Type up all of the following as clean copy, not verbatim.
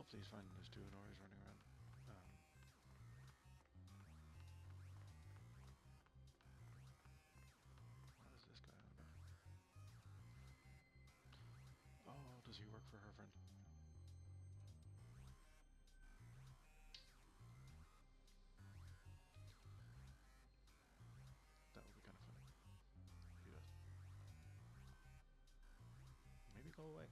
Hopefully he's fine. There's two Inoris running around. What is this guy on about? Oh, does he work for her friend? That would be kind of funny. If he does. Maybe go away.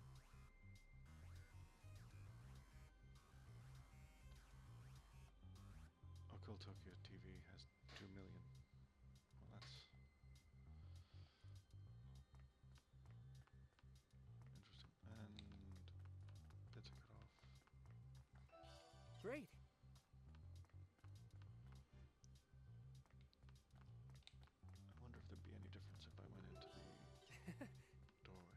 Occult Tokyo TV has 2 million. Well, that's interesting. And bits are cut off. Great. I wonder if there'd be any difference if I went into the doorway.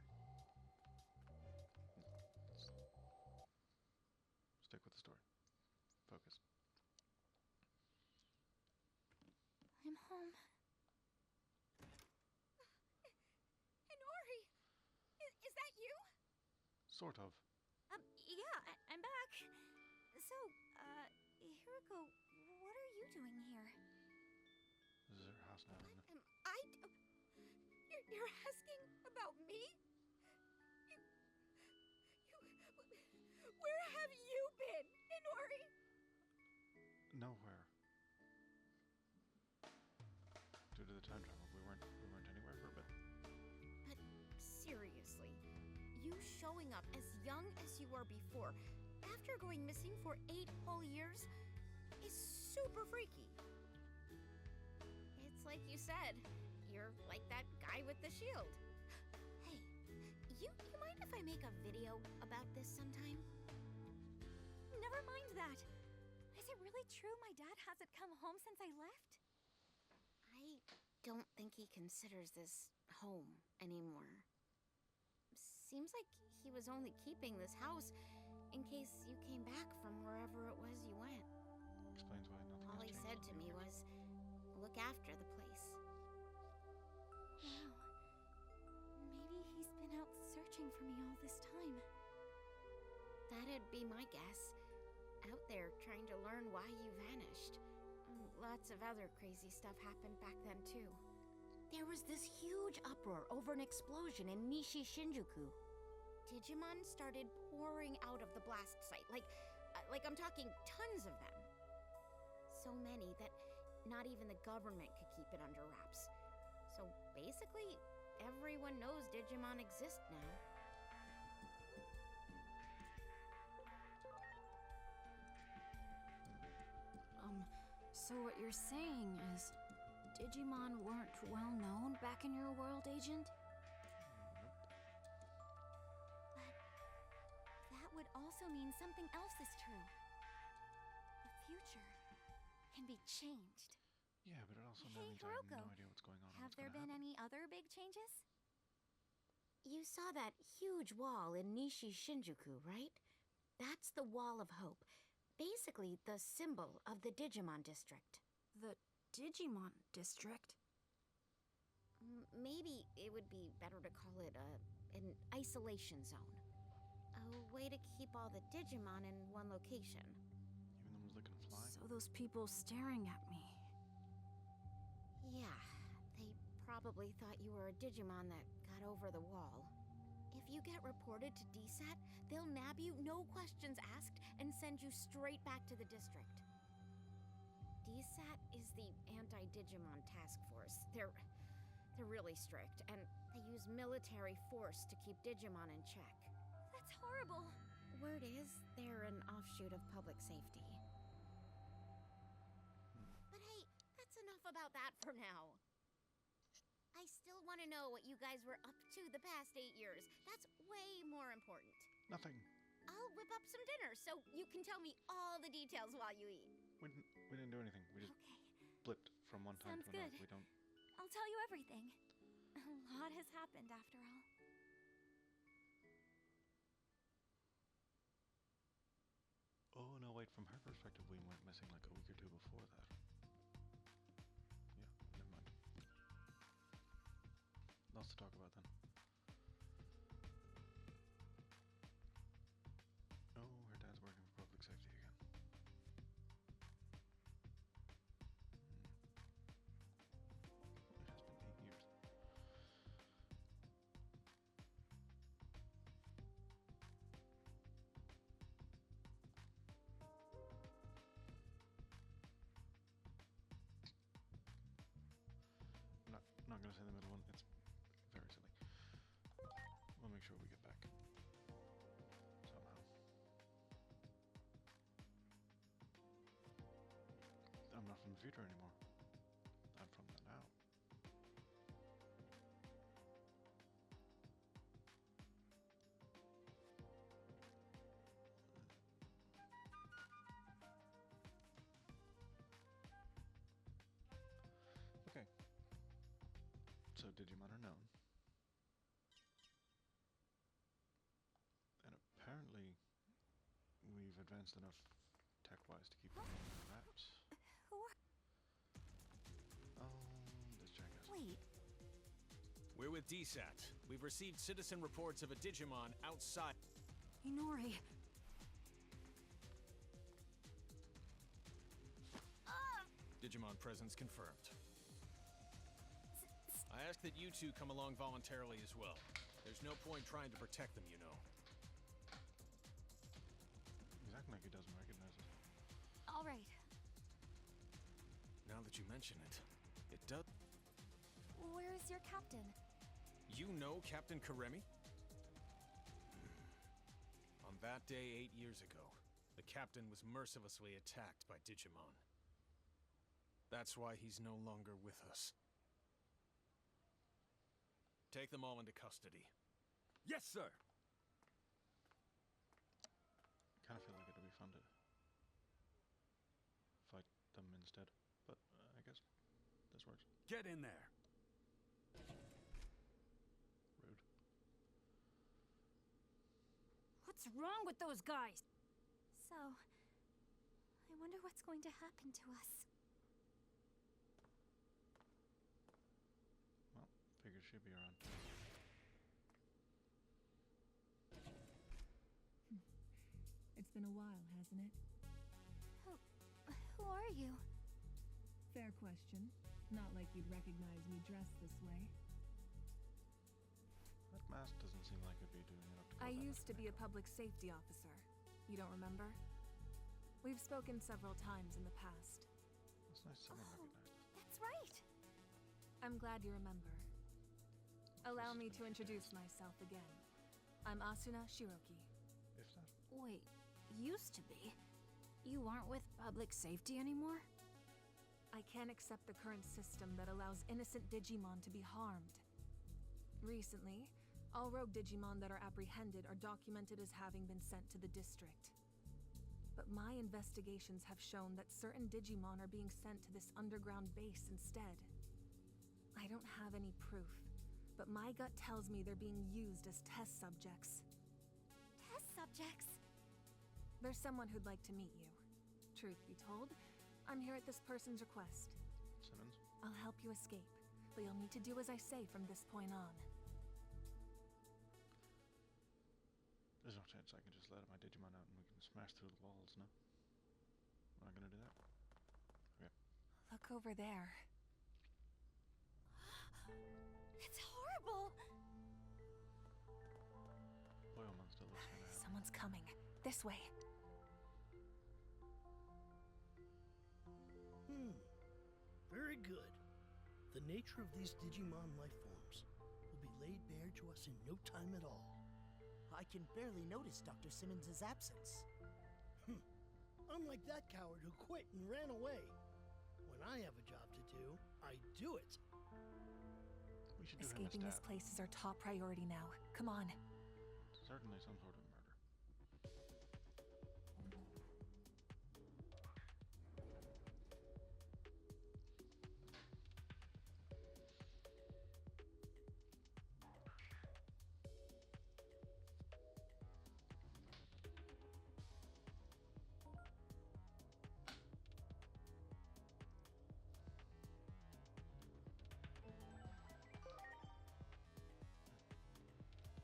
Stick with the story. Focus. I'm home. Inori! Is that you? Sort of. Yeah, I'm back. So, Hiroko, what are you doing here? This is her house now, isn't it? You're asking about me? Where have you been, Inori? Nowhere. Due to the time travel, we weren't anywhere for a bit. But seriously, you showing up as young as you were before, after going missing for 8 whole years, is super freaky. It's like you said, you're like that guy with the shield. Hey, you mind if I make a video about this sometime? Never mind that. Is it really true my dad hasn't come home since I left? I don't think he considers this home anymore. Seems like he was only keeping this house in case you came back from wherever it was you went. Explains why nothing All has he changed. said to me was, look after the place. Wow. Maybe he's been out searching for me all this time. That'd be my guess. Out there trying to learn why you vanished. Lots of other crazy stuff happened back then, too. There was this huge uproar over an explosion in Nishi Shinjuku. Digimon started pouring out of the blast site, like I'm talking tons of them. So many that not even the government could keep it under wraps. So basically, everyone knows Digimon exist now. So what you're saying is Digimon weren't well known back in your world, Agent? But that would also mean something else is true. The future can be changed. Yeah, but it also Hey, means I have no Hiroko, idea what's going on. or Have what's there gonna been happen. any other big changes? You saw that huge wall in Nishi Shinjuku, right? That's the Wall of Hope. Basically, the symbol of the Digimon district. The Digimon district? Maybe it would be better to call it an isolation zone. A way to keep all the Digimon in one location. Even the ones that can fly. So those people staring at me. Yeah, they probably thought you were a Digimon that got over the wall. If you get reported to DSAT, they'll nab you, no questions asked, and send you straight back to the district. DSAT is the Anti-Digimon Task Force. They're really strict, and they use military force to keep Digimon in check. That's horrible. Word is, they're an offshoot of public safety. But hey, that's enough about that for now. I still want to know what you guys were up to the past 8 years. That's way more important. Nothing. I'll whip up some dinner so you can tell me all the details while you eat. We didn't do anything. We just Okay, blipped from one time Sounds to another. good. We don't. I'll tell you everything. A lot has happened after all. Oh no! Wait. From her perspective, we went missing like a week or two before that. Yeah. Never mind. Lots to talk about then. Oh, her dad's working gonna say the middle one. It's very silly. We'll make sure we get back somehow. I'm not from the future anymore. I'm from the now. Okay. So Digimon are known. And apparently we've advanced enough tech-wise to keep them under wraps. Who are... Oh, this jackass. Wait, We're with DSAT. We've received citizen reports of a Digimon outside. Inori. Digimon presence confirmed. I ask that you two come along voluntarily as well. There's no point trying to protect them, you know. He's acting like he doesn't recognize us. All right. Now that you mention it, it does. Where is your captain? You know Captain Karemi? On that day 8 years ago, the captain was mercilessly attacked by Digimon. That's why he's no longer with us. Take them all into custody. Yes, sir. Kind of feel like it'd be fun to fight them instead, but I guess this works. Get in there. Rude. What's wrong with those guys? So, I wonder what's going to happen to us. Well, figures she'd be around. It's been a while, hasn't it? Who are you? Fair question. Not like you'd recognize me dressed this way. That mask doesn't seem like it'd be doing enough to I cause that used much to be a makeup. public safety officer. You don't remember? We've spoken several times in the past. It's nice someone Oh, recognized us. That's right! I'm glad you remember. Allow me to introduce myself again. I'm Asuna Shiroki. If that. Wait, used to be? You aren't with public safety anymore? I can't accept the current system that allows innocent Digimon to be harmed. Recently, all rogue Digimon that are apprehended are documented as having been sent to the district. But my investigations have shown that certain Digimon are being sent to this underground base instead. I don't have any proof, but my gut tells me they're being used as test subjects. Test subjects? There's someone who'd like to meet you. Truth be told, I'm here at this person's request. Simmons? I'll help you escape, but you'll need to do as I say from this point on. There's no chance I can just let my Digimon out and we can smash through the walls, no? We're not gonna do that? Okay. Look over there. It's horrible! Boyomon still looks kinda happy. Someone's coming. This way. Very good. The nature of these Digimon life forms will be laid bare to us in no time at all. I can barely notice Dr. Simmons' absence. Unlike that coward who quit and ran away. When I have a job to do, I do it. We should do him a Escaping this stab. place is our top priority now. Come on. Certainly some sort of murder.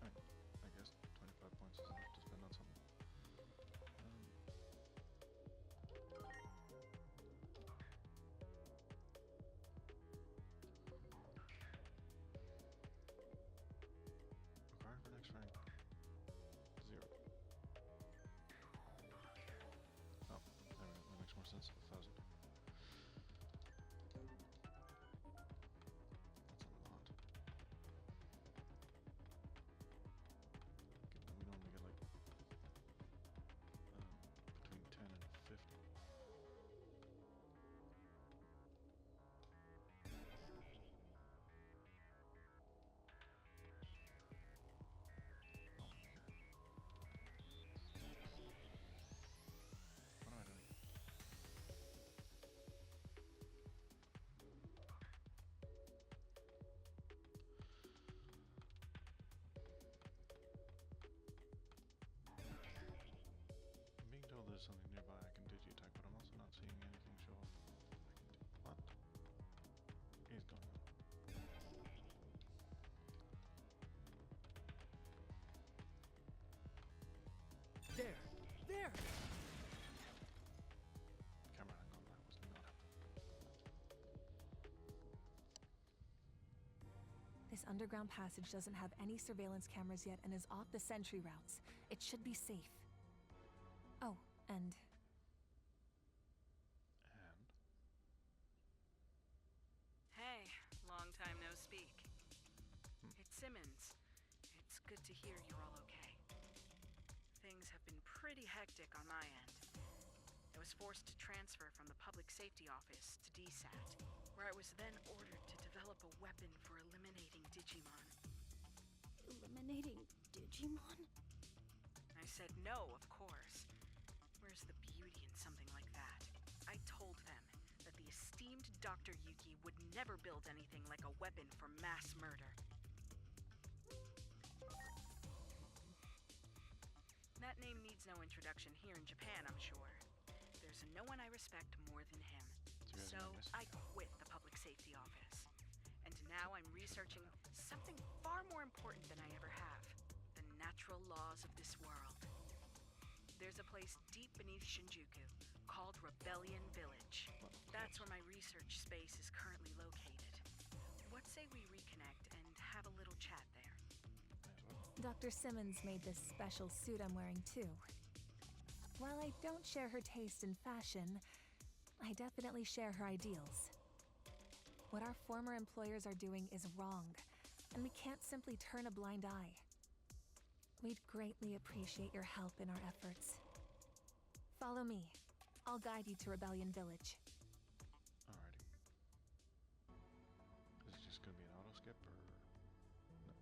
I guess 25 points is enough. This underground passage doesn't have any surveillance cameras yet and is off the sentry routes. It should be safe. Oh, and And Hey, long time no speak. It's Simmons. It's good to hear you're all okay. Things have been pretty hectic on my end. I was forced to transfer from the Public Safety Office to DSAT, where I was then ordered to develop a weapon for eliminating Digimon. Eliminating Digimon? I said no, of course. Where's the beauty in something like that? I told them that the esteemed Dr. Yuki would never build anything like a weapon for mass murder. That name needs no introduction here in Japan, I'm sure. There's no one I respect more than him. So I quit the Public Safety Office. And now I'm researching something far more important than I ever have. The natural laws of this world. There's a place deep beneath Shinjuku called Rebellion Village. That's where my research space is currently located. What say we reconnect and have a little chat there? Dr. Simmons made this special suit I'm wearing too. While I don't share her taste in fashion, I definitely share her ideals. What our former employers are doing is wrong, and we can't simply turn a blind eye. We'd greatly appreciate your help in our efforts. Follow me. I'll guide you to Rebellion Village. alrighty. Is it just gonna be an auto skip or no? We're gonna.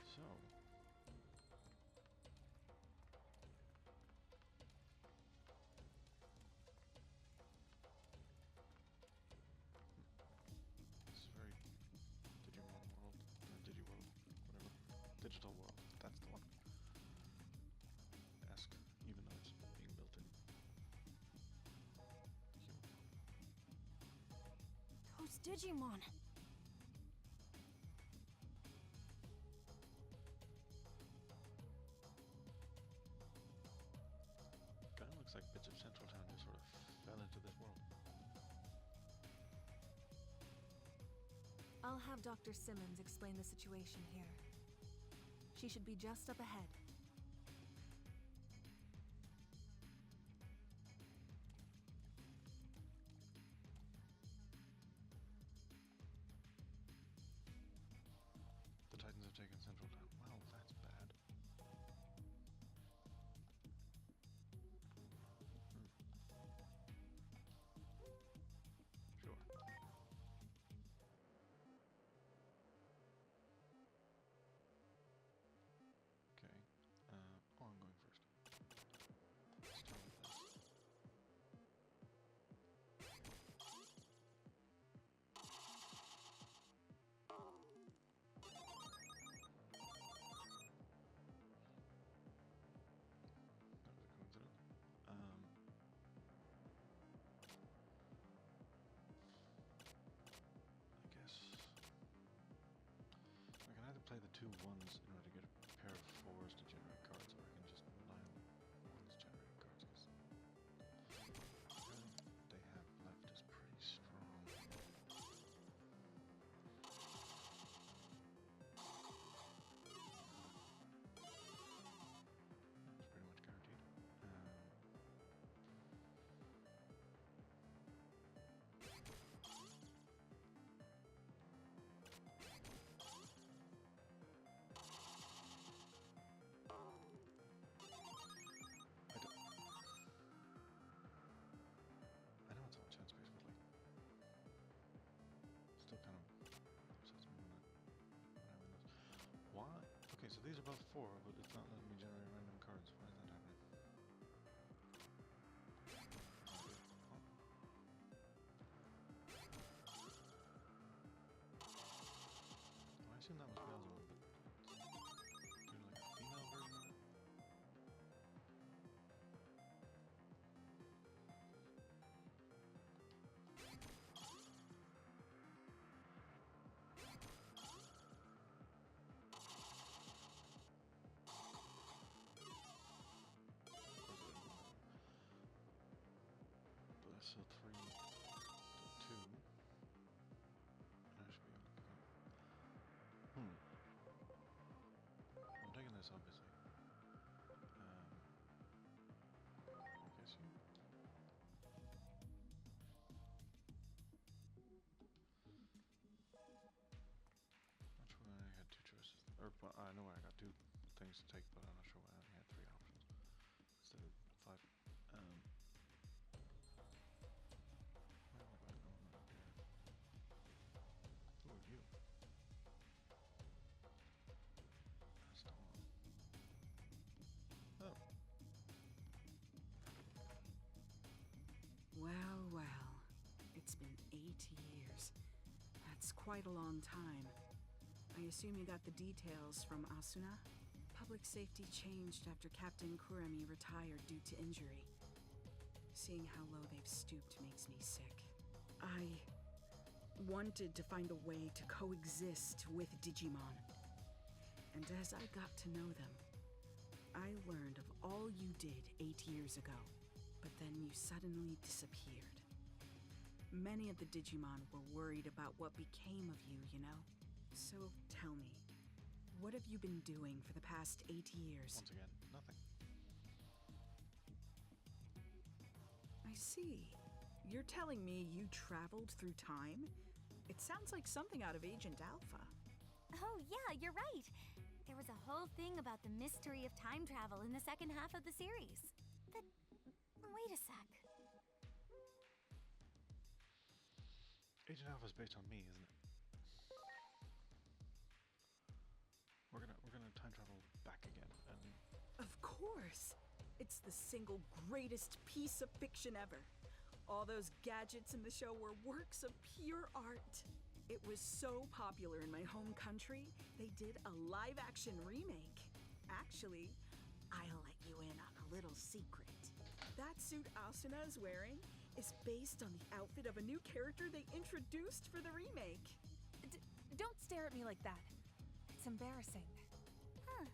Okay, so this is very Digimon world, Digiworld, whatever, digital world. That's the one. Esque, even though it's being built in human. Those Digimon! Kind of looks like bits of Central Town just sort of fell into this world. I'll have Dr. Simmons explain the situation here. She should be just up ahead. The Titans have taken Central Town. Well, that's bad. Sure. Okay. Oh, I'm going first. Let's start with this. That was a coincidence. I guess I can either play the two ones in order to get a pair of fours to generate cards, or I can just rely on ones generating cards, because everything they have left is pretty strong. It's pretty much guaranteed. I know it's all chance based, but like, still kind of upsets me when having those. Why? Okay, so these are both four, but it's not letting me generate random cards. Why is that happening? Oh, I assume that was Beelzebub, but is there like a female version of it? So 3 to 2. And I should be able to get it. I'm taking this, obviously. I guess you. Not sure why I had two choices. Or, well, I know I got two things to take, but I'm not sure why I only had 3 options instead of 5. Where am I going? Oh, I'm not here. Who are you? That's not one. Oh. Well, well. It's been 8 years. That's quite a long time. I assume you got the details from Asuna? Public safety changed after Captain Kuremi retired due to injury. Seeing how low they've stooped makes me sick. I wanted to find a way to coexist with Digimon. And as I got to know them, I learned of all you did 8 years ago, but then you suddenly disappeared. Many of the Digimon were worried about what became of you, you know? So tell me, what have you been doing for the past 8 years? Once again, nothing. I see. You're telling me you traveled through time? It sounds like something out of Agent Alpha. Oh, yeah, you're right. There was a whole thing about the mystery of time travel in the second half of the series. But wait a sec. Agent Alpha is based on me, isn't it? We're gonna time travel back again, and Of course! It's the single greatest piece of fiction ever. All those gadgets in the show were works of pure art. It was so popular in my home country, they did a live-action remake. Actually, I'll let you in on a little secret. That suit Asuna is wearing is based on the outfit of a new character they introduced for the remake. Don't stare at me like that. It's embarrassing. Huh.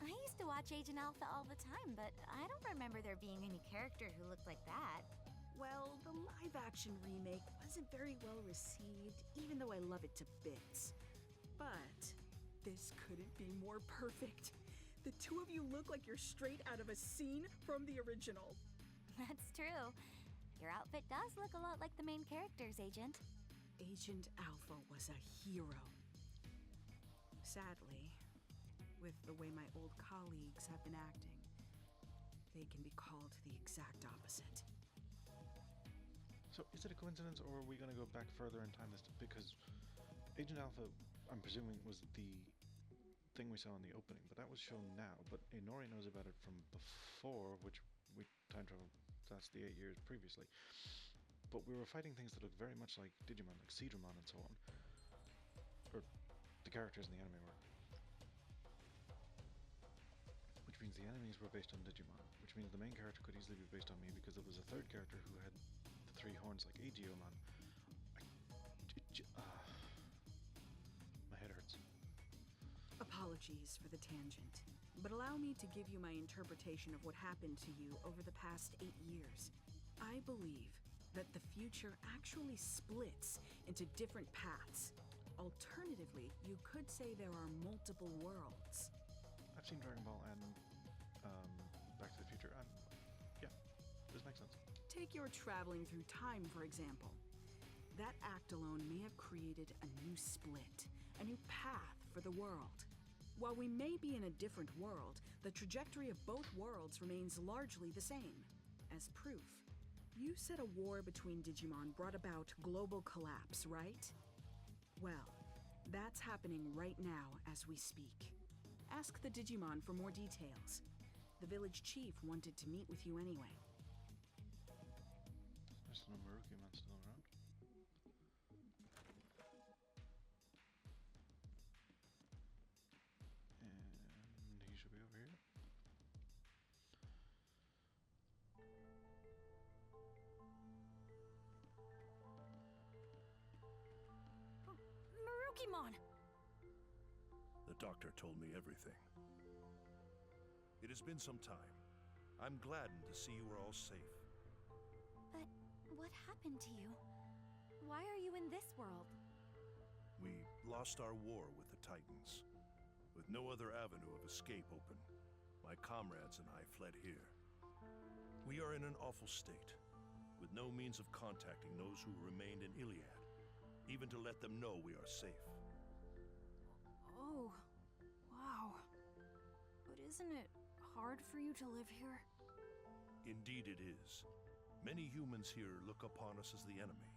I used to watch Agent Alpha all the time, but I don't remember there being any character who looked like that. Well, the live-action remake wasn't very well received, even though I love it to bits. But this couldn't be more perfect. The two of you look like you're straight out of a scene from the original. That's true. Your outfit does look a lot like the main characters, Agent. Agent Alpha was a hero. Sadly, with the way my old colleagues have been acting, they can be called the exact opposite. so is it a coincidence, or are we gonna go back further in time? Because Agent Alpha, I'm presuming, was the thing we saw in the opening, but that was shown now. But Inori knows about it from before, which we time travel. That's the 8 years previously. But we were fighting things that looked very much like Digimon, like Seedramon and so on. Or the characters in the anime were. Which means the enemies were based on Digimon. Which means the main character could easily be based on me, because there was a third character who had the 3 horns like Aegeomon. My head hurts. Apologies for the tangent, but allow me to give you my interpretation of what happened to you over the past 8 years. I believe that the future actually splits into different paths. Alternatively, you could say there are multiple worlds. I've seen Dragon Ball and Back to the Future, and yeah, this makes sense. Take your traveling through time, for example. That act alone may have created a new split, a new path for the world. While we may be in a different world, the trajectory of both worlds remains largely the same. As proof, you said a war between Digimon brought about global collapse, right? Well, that's happening right now as we speak. Ask the Digimon for more details. The village chief wanted to meet with you anyway. There's no Maruki-man still around. And he should be over here. Marukimon! The doctor told me everything. It has been some time. I'm gladdened to see you are all safe. But what happened to you? Why are you in this world? We lost our war with the Titans. With no other avenue of escape open, my comrades and I fled here. We are in an awful state, with no means of contacting those who remained in Iliad, even to let them know we are safe. Oh, wow. But isn't it hard for you to live here? Indeed it is. Many humans here look upon us as the enemy,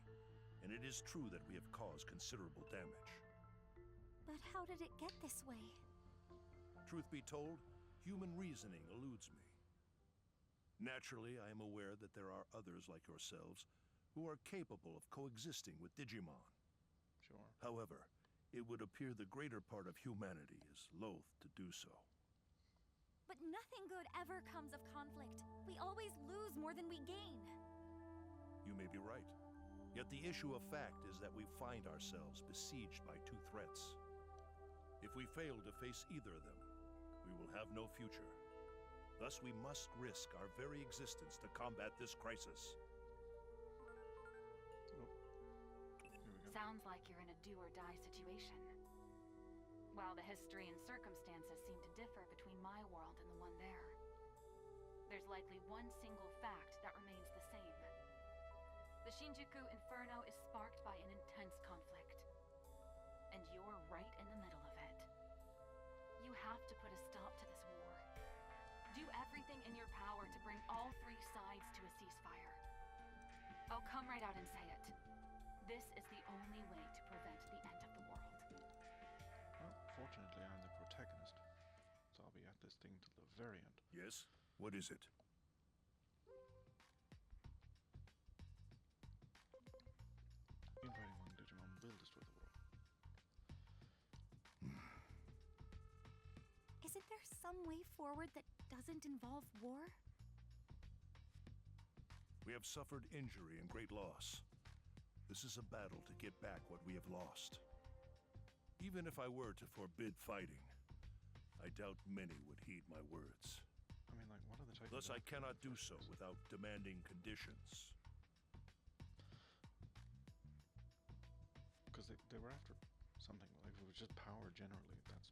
and it is true that we have caused considerable damage. But how did it get this way? Truth be told, human reasoning eludes me. Naturally, I am aware that there are others like yourselves who are capable of coexisting with Digimon. Sure. However, it would appear the greater part of humanity is loath to do so. But nothing good ever comes of conflict. We always lose more than we gain. You may be right. Yet the issue of fact is that we find ourselves besieged by two threats. If we fail to face either of them, we will have no future. Thus, we must risk our very existence to combat this crisis. Here we go. Sounds like you're in a do-or-die situation. While the history and circumstances seem to differ between my world and the one there, there's likely one single fact that remains the same. The Shinjuku Inferno is sparked by an intense conflict, and you're right in the middle of it. You have to put a stop to this war. Do everything in your power to bring all three sides to a ceasefire. I'll come right out and say it. This is the only way to prevent the end of the world. Well, fortunately, I'm the protagonist, so I'll be at this thing till the very end. Yes? What is it? Infighting among Digimon will destroy the world. Isn't there some way forward that doesn't involve war? We have suffered injury and great loss. This is a battle to get back what we have lost. Even if I were to forbid fighting, I doubt many would heed my words. I mean, like, what are the Titans? Thus, I after cannot in the do first so place? without demanding conditions. Because they were after something. Like, if it was just power generally, that's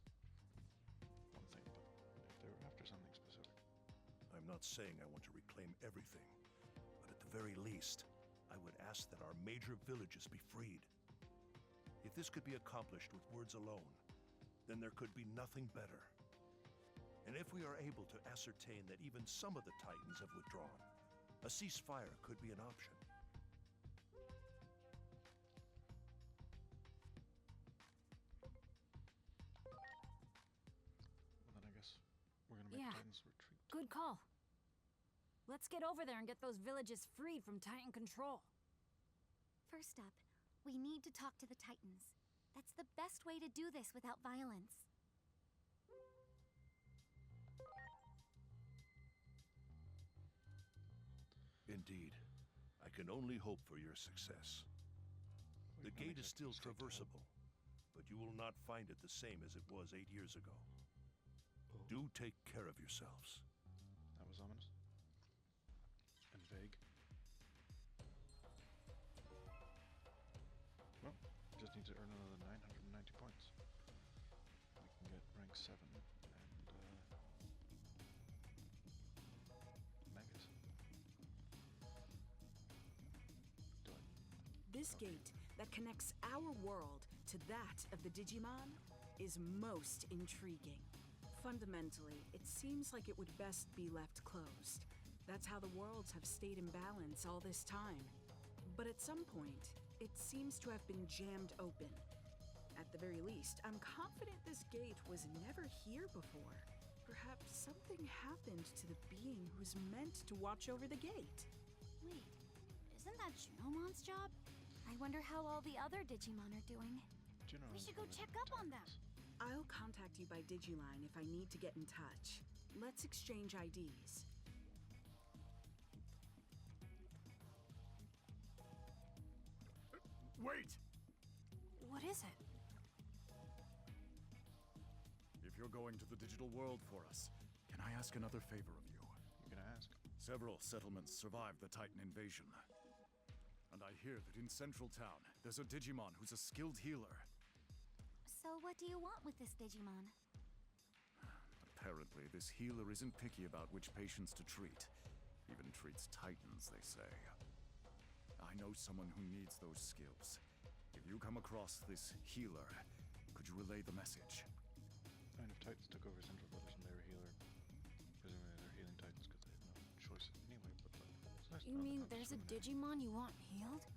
one thing. But if they were after something specific. I'm not saying I want to reclaim everything, but at the very least, I would ask that our major villages be freed. If this could be accomplished with words alone, then there could be nothing better. And if we are able to ascertain that even some of the Titans have withdrawn, a ceasefire could be an option. Well, then I guess we're gonna make Yeah. Titans retreat. Good call. Let's get over there and get those villages freed from Titan control. First up, we need to talk to the Titans. That's the best way to do this without violence. Indeed. I can only hope for your success. The Wait, let me gate is check still this detail. traversable, but you will not find it the same as it was 8 years ago. Oh. Do take care of yourselves. That was ominous. And vague. Well, just need to earn another 990 points. We can get rank 7 and megas. Do it. This gate that connects our world to that of the Digimon is most intriguing. Fundamentally, it seems like it would best be left closed. That's how the worlds have stayed in balance all this time. But at some point, it seems to have been jammed open. At the very least, I'm confident this gate was never here before. Perhaps something happened to the being who's meant to watch over the gate. Wait, isn't that Junomon's job? I wonder how all the other Digimon are doing. Juno We is should go one of the check up on them. protagonists. I'll contact you by Digiline if I need to get in touch. Let's exchange IDs. Wait! What is it? If you're going to the digital world for us, can I ask another favor of you? You gonna ask? Several settlements survived the Titan invasion. And I hear that in Central Town, there's a Digimon who's a skilled healer. So what do you want with this Digimon? Apparently, this healer isn't picky about which patients to treat. Even treats Titans, they say. I know someone who needs those skills. If you come across this healer, could you relay the message? And if Titans took over Central Village and they were healer, presumably they're healing Titans because they have no choice anyway, but it's nice to You know mean they're not there's a discriminating. Digimon you want healed?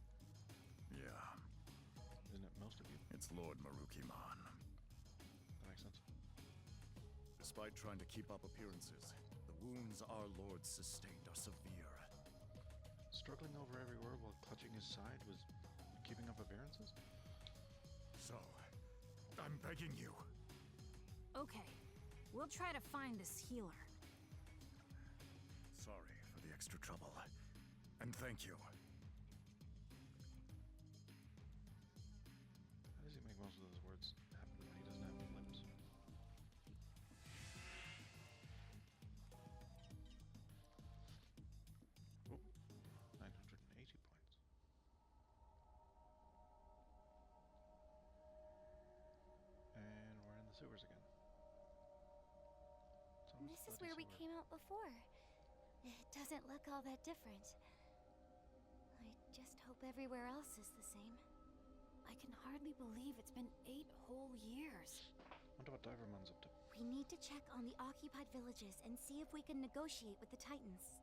Yeah, Isn't it most of you? it's Lord Marukimon. That makes sense. Despite trying to keep up appearances, the wounds our lord sustained are severe. Struggling over every word while clutching his side was keeping up appearances? So, I'm begging you. Okay, we'll try to find this healer. Sorry for the extra trouble. And thank you. How does he make most of those words happen when he doesn't have lips? Oh, 980 points. And we're in the sewers again. It's always This is bloody where we sewer. came out before. It doesn't look all that different. I just hope everywhere else is the same. I can hardly believe it's been 8 whole years. Wonder what Divermon's up to. We need to check on the occupied villages and see if we can negotiate with the Titans.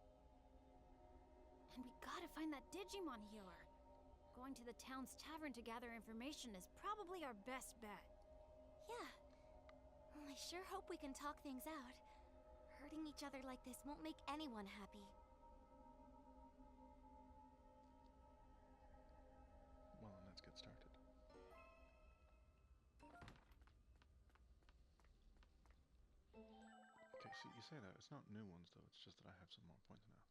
And we gotta find that Digimon healer. Going to the town's tavern to gather information is probably our best bet. Yeah. Well, I sure hope we can talk things out. Hurting each other like this won't make anyone happy. Well, then let's get started. Okay, see, you say that. It's not new ones, though. It's just that I have some more points now.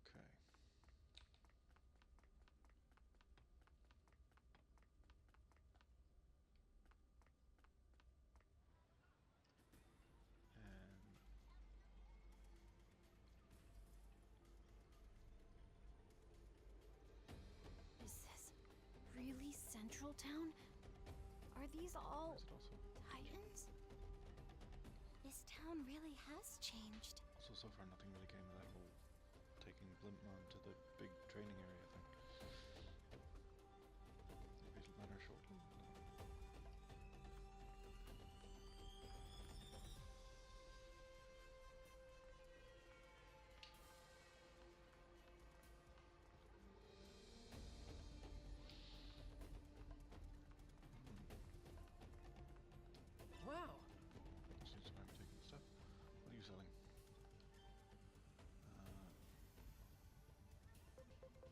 Okay. And Is this really Central Town? Are these all is it also? Titans? This town really has changed. So far nothing really came of that whole taking Blimpmon to the big training area thing. Maybe Leonard Shortland? No. Wow. Seems to be taking stuff. What are you selling? Right. To the pub, I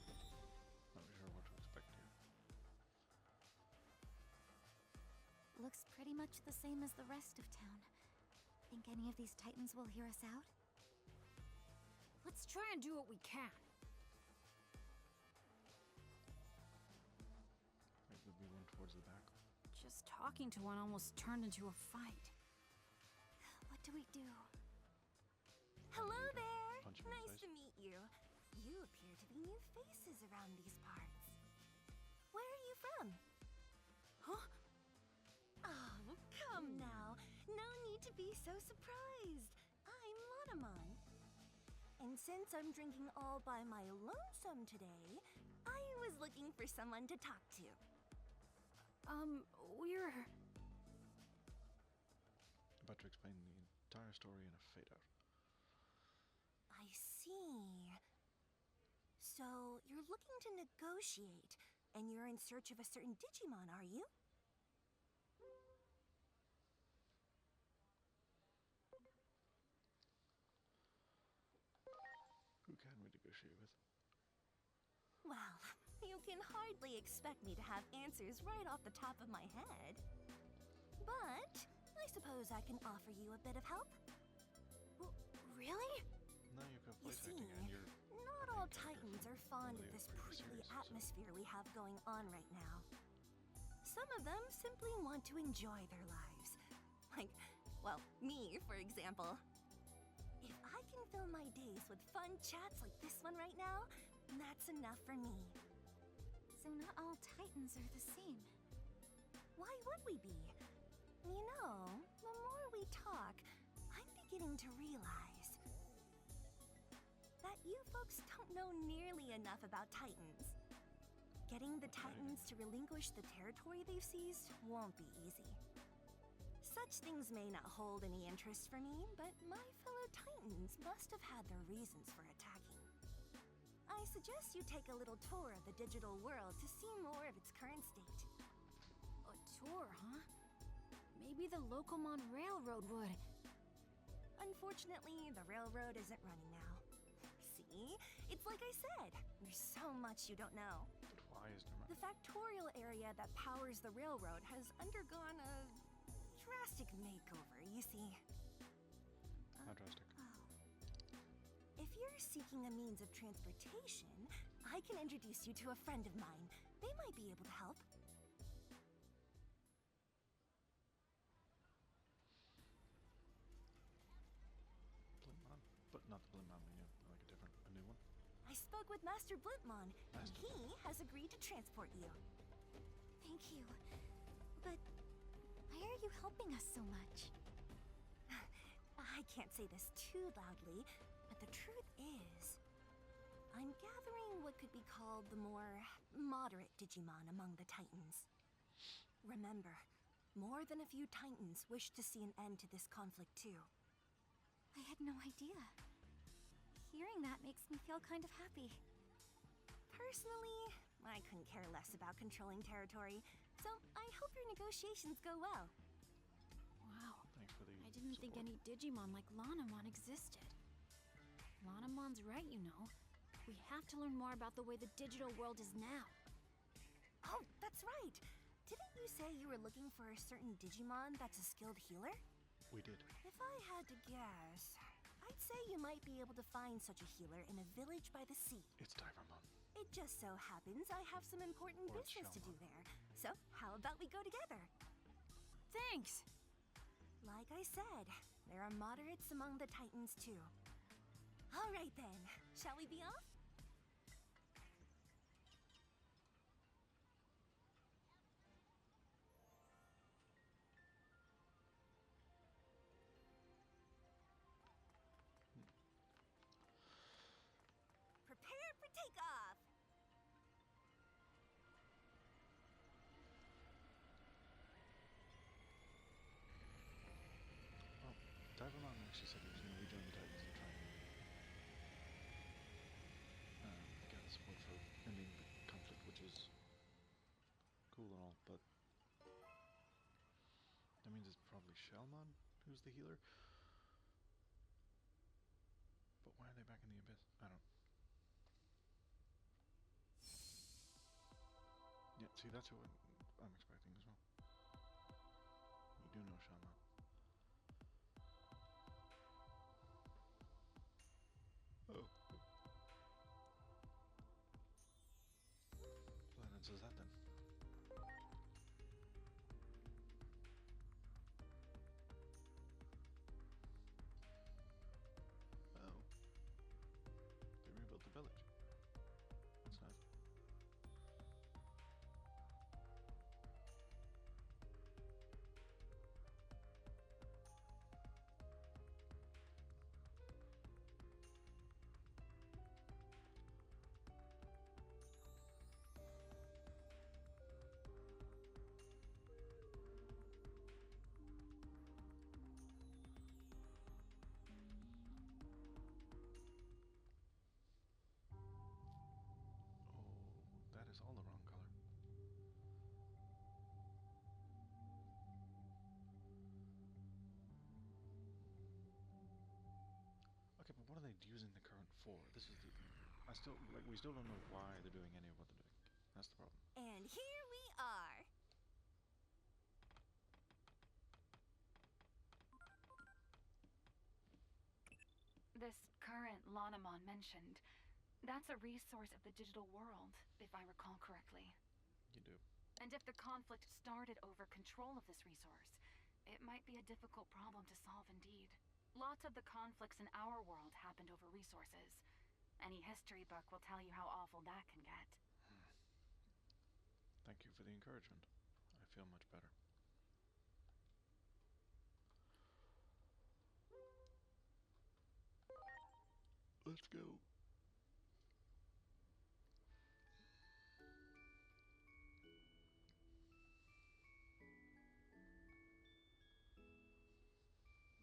suppose. Not really sure what to expect here. Looks pretty much the same as the rest of town. Think any of these Titans will hear us out? Let's try and do what we can. Maybe we went towards the back. Just talking to one almost turned into a fight. What do we do? Hello there! Punch him in the Nice face. to meet you. You appear to be new faces around these parts. Where are you from? Huh? Oh, come now. No need to be so surprised. I'm Monomon. And since I'm drinking all by my lonesome today, I was looking for someone to talk to. We're... About to explain the entire story in a fade out. I see. So, you're looking to negotiate, and you're in search of a certain Digimon, are you? You can hardly expect me to have answers right off the top of my head. But I suppose I can offer you a bit of help. Really? Now you've got You voice see, acting and you're not the all main character Titans from are fond one of the this previous prickly series, so- atmosphere we have going on right now. Some of them simply want to enjoy their lives. Like, well, me, for example. If I can fill my days with fun chats like this one right now, that's enough for me. So not all Titans are the same. Why would we be? You know, the more we talk, I'm beginning to realize that you folks don't know nearly enough about Titans. Getting the Titans to relinquish the territory they've seized won't be easy. Such things may not hold any interest for me, but my fellow Titans must have had their reasons for attacking. I suggest you take a little tour of the digital world to see more of its current state. A tour, huh? Maybe the Locomon Railroad would. Unfortunately, the railroad isn't running now. See? It's like I said, there's so much you don't know. But why is there The factorial area that powers the railroad has undergone a drastic makeover, you see. How drastic? If you're seeking a means of transportation, I can introduce you to a friend of mine. They might be able to help. Blintmon? But not the Blintmon we knew, like a new one. I spoke with Master Blintmon, and Master he has agreed to transport you. Thank you. But why are you helping us so much? I can't say this too loudly, but the truth is, I'm gathering what could be called the more moderate Digimon among the Titans. Remember, more than a few Titans wish to see an end to this conflict too. I had no idea. Hearing that makes me feel kind of happy. Personally, I couldn't care less about controlling territory, so I hope your negotiations go well. Wow. Thanks for the I didn't think support. any Digimon like Lanamon existed. Lanamon's right, you know. We have to learn more about the way the digital world is now. Oh, that's right! Didn't you say you were looking for a certain Digimon that's a skilled healer? We did. If I had to guess, I'd say you might be able to find such a healer in a village by the sea. It's Digimon. It just so happens I have some important Or it's business to do Shellmon. there. So, how about we go together? Thanks! Like I said, there are moderates among the Titans too. All right then, shall we be off? Prepare for takeoff! Oh, Digimon actually said he was going to rejoin the Titans and try and get support for ending the conflict, which is cool and all, but that means it's probably Shellmon who's the healer. But why are they back in the abyss? I don't. Yeah, see, that's who I'm expecting as well. You do know Shellmon. Oh. So that answers that then. Oh. They rebuilt the village. That's nice. Oh, that is all the wrong color. Okay, but what are they using the current for? This is the... we still don't know why they're doing any of what they're doing. That's the problem. And here we are. This current Lanamon mentioned, that's a resource of the digital world, if I recall correctly. You do. And if the conflict started over control of this resource, it might be a difficult problem to solve indeed. Lots of the conflicts in our world happened over resources. Any history book will tell you how awful that can get. Thank you for the encouragement. I feel much better. Let's go.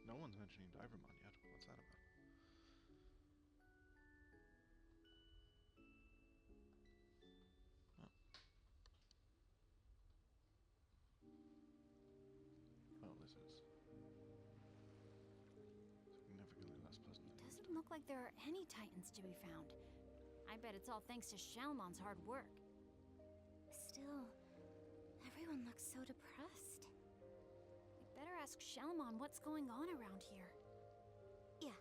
No one's mentioning Divermon yet. What's that about? Oh. Well, this is significantly less pleasant. It doesn't look like there are any Titans to be found. I bet it's all thanks to Shalmon's hard work. Still, everyone looks so depressed. We better ask Shalmon what's going on around here. Yeah,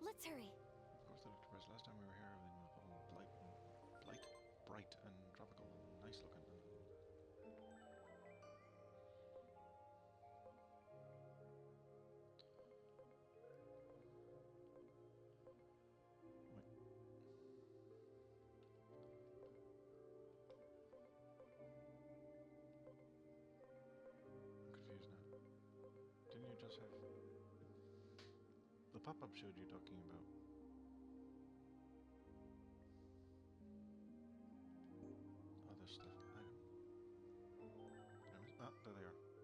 let's hurry. Of course they looked depressed. Last time we were here, everything was all bright and tropical and nice looking. I'm confused now. Didn't you just have... The pop-up showed you talking about... other stuff. There they are.